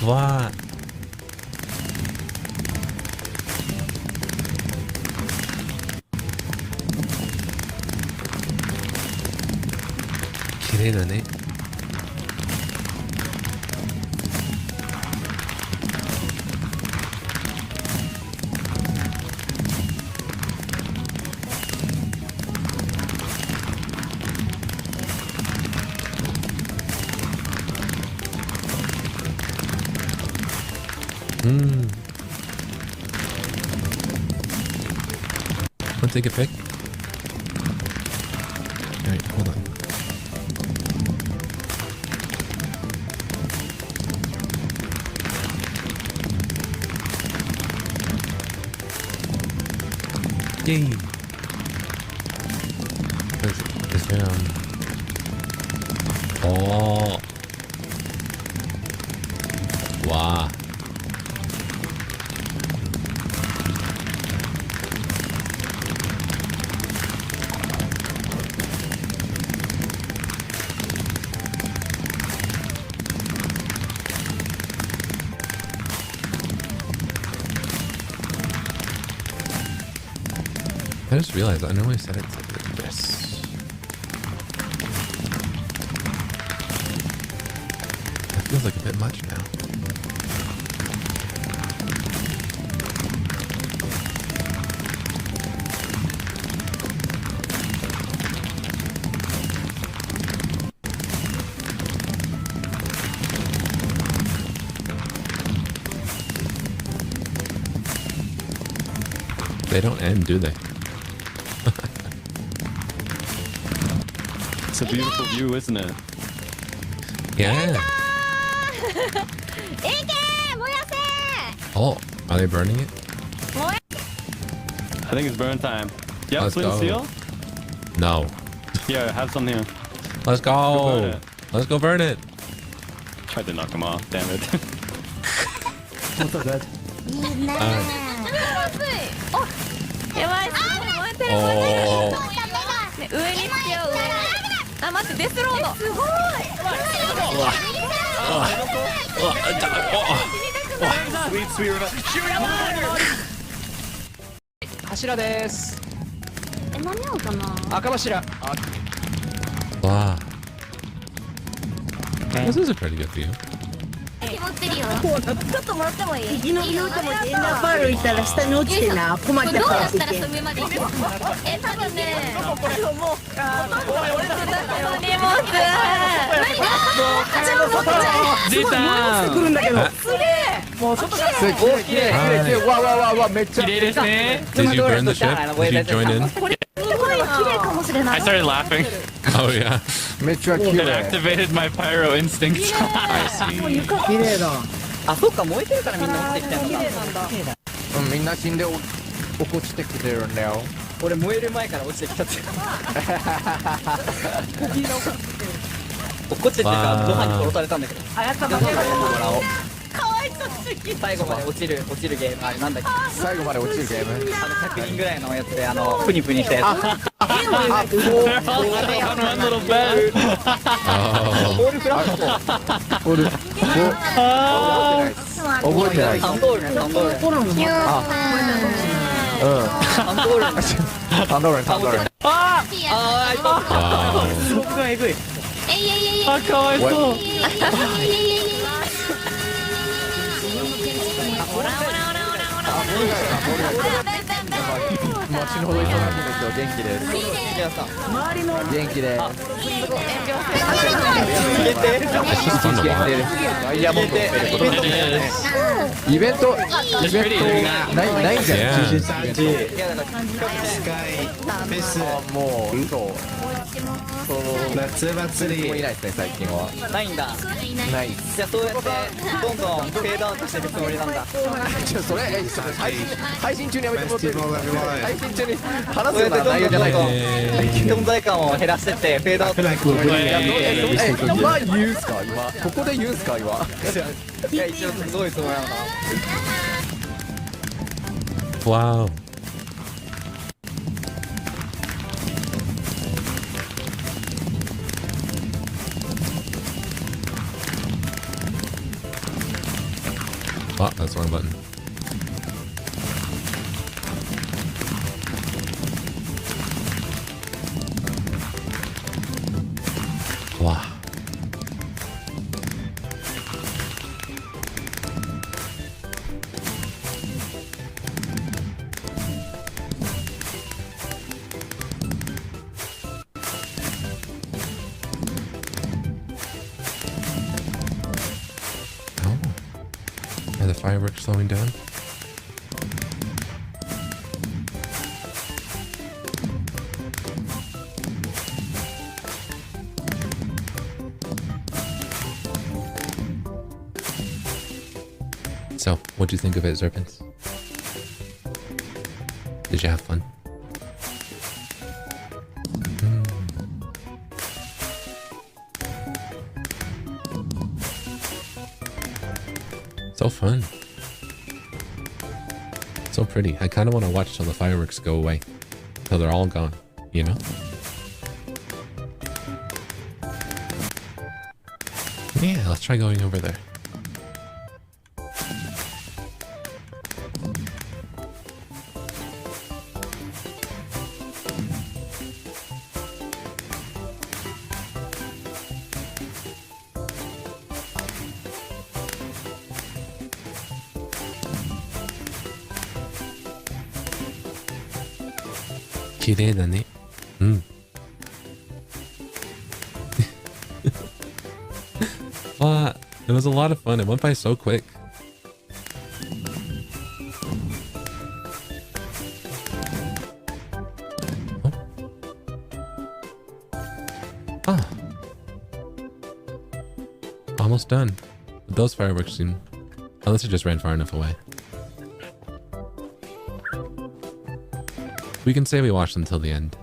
わー、綺麗だね。Want to take a pic? Alright, hold on. Yay! Is there, oh! Wow! I just realized I normally set it to this. That feels like a bit much now. They don't end, do they? It's a beautiful view, isn't it? Yeah. Oh, are they burning it? I think it's burn time. Yeah, Let's Flint go. Seal? No. Yeah, have some here. Let's Go burn go. it. Let's go burn it. Tried to knock him off, damn it. Oh. 上につけよう。あ、待って、デスロード。すごい。柱です。え、間に合うかな。赤柱。Wow. This is a pretty good view. 持ってるよ。ちょっともらってもいい？生き延びようと思ってエナパール行ったら下に落ちてな、困っこれどうたからやったら上まで行くの？え、多分ね。これもう。荷物。出た来るんだけど。もう外からすごい綺麗綺麗。わわわわめっちゃ綺麗ですね。 Did you burn the ship? Did you join in? これすごい綺麗かもしれない。 I started laughing. Oh yeah. めっちゃ綺 It 麗。 activated my pyro instinct. I see. 綺麗だ。あ、そっか燃えてるからみんな落ちてきたんだ。うん、みんな死んで落っこちてきてるんだよ。俺燃える前から落ちてきたって。落っこちてってかご飯に殺されたんだけど。あやっただけだよ。かわいそうすぎ。最後まで落ちるゲーム、あれなんだっけ。最後まで落ちるゲーム。100人ぐらいのやつでプニプニしたやつ。あ、They're all stuck on one little bed. Oh. ボールフラット。ボール。覚えてない。サンドールね、サンドール。あ、うん。サンドール。サンドール、サンドール。ああ、すごくえぐい。あ、かわいそう。街のほど忙しいんですよ、元気です。元気です。ダイヤモンドイベントないんじゃない？スカイフェスもうそう夏祭りもういないですね最近は。ないんだ。ない。じゃあそうやってどんどんフェードアウトしていくつもりなんだ。それ配信中にやめてもらっていい？配信中に話そうやってすような内容じゃないと。存在感を減らしてってフェードアウトしていくつもりなんだ。今言うんすか今？ここで言うんすか今？いや一応すごいつもりなのかな。Wow. Oh, that's the wrong button. Wow. Are the fireworks slowing down? So, what'd you think of it, Serpents? Did you have fun? So fun. So pretty. I kind of want to watch till the fireworks go away. Till they're all gone, you know? Yeah, let's try going over there. Wow, it was a lot of fun. It went by so quick. Ah. Almost done. But those fireworks seem... Unless it just ran far enough away. We can say we watched them till the end.